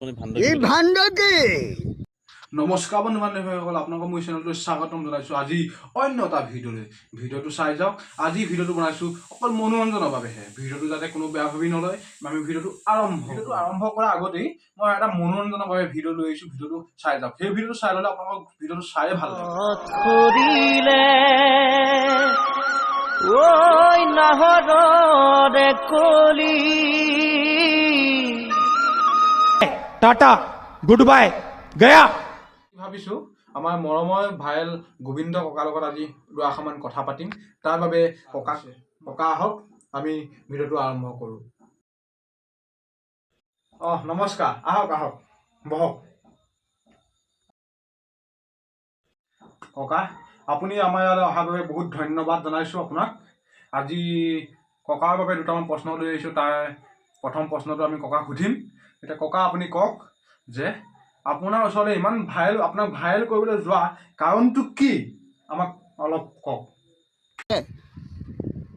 নমস্কাৰ বন্ধু বান্ধৱীসকল, আপোনালোকক মোৰ চেনেলটো স্বাগতম জনাইছোঁ। আজি অন্য এটা ভিডিঅ'টো চাই যাওক। আজি ভিডিঅ'টো বনাইছোঁ অকল মনোৰঞ্জনৰ বাবেহে। ভিডিঅ'টো যাতে কোনো বেয়া ভাবি নলয়, আমি ভিডিঅ'টো আৰম্ভ কৰাৰ আগতেই মই এটা মনোৰঞ্জনৰ বাবে ভিডিঅ' লৈ আহিছোঁ। ভিডিঅ'টো চাই যাওক। সেই ভিডিঅ'টো চাই ল'লে আপোনালোকক ভিডিঅ'টো চাই ভাল লাগিব। टाटा गुड बाय गया। ভাবিছোঁ আমাৰ মৰমৰ ভাইল গোবিন্দ ককাৰ লগত আজি দুআষাৰমান কথা পাতিম। তাৰ বাবে ককা আহক, আমি ভিডিঅ'টো আৰম্ভ কৰোঁ। নমস্কাৰ, আহক বহক। ককা, আপুনি আমাৰ ইয়ালৈ অহাৰ বাবে বহুত ধন্যবাদ জনাইছোঁ আপোনাক। আজি ককাৰ বাবে দুটামান প্ৰশ্ন লৈ আহিছোঁ। তাৰ প্ৰথম প্ৰশ্নটো আমি ককাক সুধিম। এতিয়া ককা, আপুনি কওক যে আপোনাৰ ওচৰলৈ ইমান আপোনাক ভাইৰেল কৰিবলৈ যোৱা কাৰণটো কি, আমাক অলপ কওক।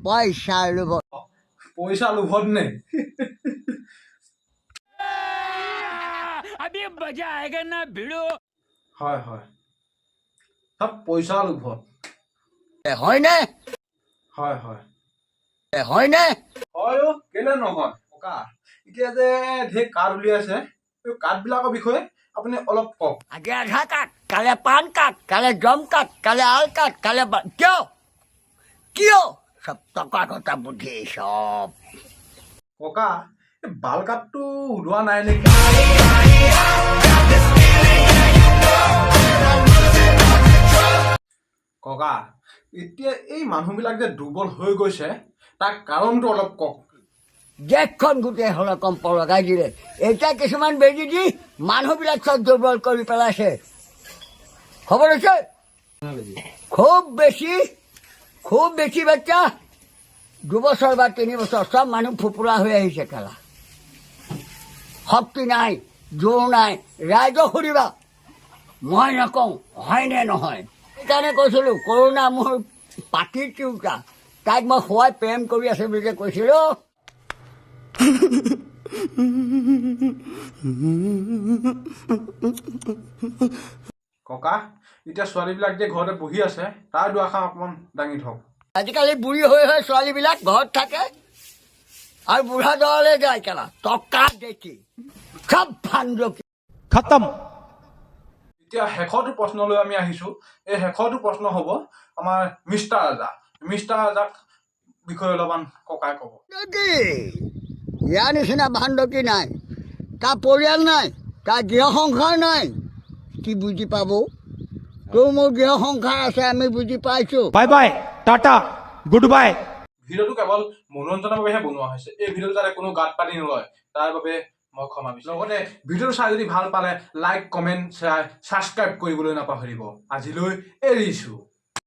পইচা লোভত নে? হয় চব পইচা লোভত হয়নে? হয় হয়নে? হয় কেলে নহয় ককা। এতিয়া যে ঢেৰ কাৰ্ড উলিয়াইছে, এই কাৰ্ডবিলাকৰ বিষয়ে আপুনি অলপ কওক। আজি আধাৰ কাৰ্ড, কালে পান কাৰ্ড, কালে জম কাৰ্ড, কালে আল কাৰ্ড, কালে কিয় সব টকা ঘটা বুদ্ধি সব। ককা, এই বাল কাৰ্ডটো ওলোৱা নাই নেকি? ককা, এতিয়া এই মানুহবিলাক যে দুৰ্বল হৈ গৈছে, তাৰ কাৰণটো অলপ কওক। দেশখন গোটেই হলকম্প লগাই দিলে। এতিয়া কিছুমান বেজি দি মানুহবিলাক চব দুৰ্বল কৰি পেলাইছে। খবৰ হৈছে খুব বেছি বাচ্চা 2 বছৰ বা 3 বছৰ চব মানুহ ফোপোলা হৈ আহিছে। কেলা শক্তি নাই, জোৰ নাই। ৰাইজক সুধিবা, মই নকওঁ হয়নে নহয়। সেইকাৰণে কৈছিলোঁ কৰোণা মোৰ পাতিৰ তিৰোতা, তাইক মই খুৱাই প্ৰেম কৰি আছোঁ বুলি যে কৈছিলোঁ। ককা, এতিয়া ছোৱালীবিলাক যে ঘৰতে বহি আছে, তাৰ দুআষাৰ অকণমান দাঙি থওক। আজিকালি বুঢ়ী হৈ ছোৱালীবিলাক ঘৰত থাকে আৰু বুঢ়া দললৈ যায়। কেলা টকা দেখি চব ফান্দকি खत्म। এতিয়া শেষৰটো প্ৰশ্নলৈ আমি আহিছোঁ। এই শেষৰটো প্ৰশ্ন হ'ব আমাৰ মিষ্টাৰ ৰাজাক বিষয়ে অলপমান ককাই ক'ব। ইয়াৰ নিচিনা ভাণ্ডকি নাই, তাৰ পৰিয়াল নাই, তাৰ গৃহ সংসাৰ নাই। কি বুজি পাব? তোৰ মোৰ গৃহ সংসাৰ আছে, আমি বুজি পাইছোঁ। Bye bye tata goodbye. ভিডিঅ'টো কেৱল মনোৰঞ্জনৰ বাবেহে বনোৱা হৈছে। এই ভিডিঅ'টো যাতে কোনো গাত পাতি নলয়, তাৰ বাবে মই ক্ষমা বিচাৰিছোঁ। লগতে ভিডিঅ'টো চাই যদি ভাল পালে লাইক, কমেণ্ট, শ্বেয়াৰ, ছাবস্ক্ৰাইব কৰিবলৈ নাপাহৰিব। আজিলৈ এৰিছোঁ।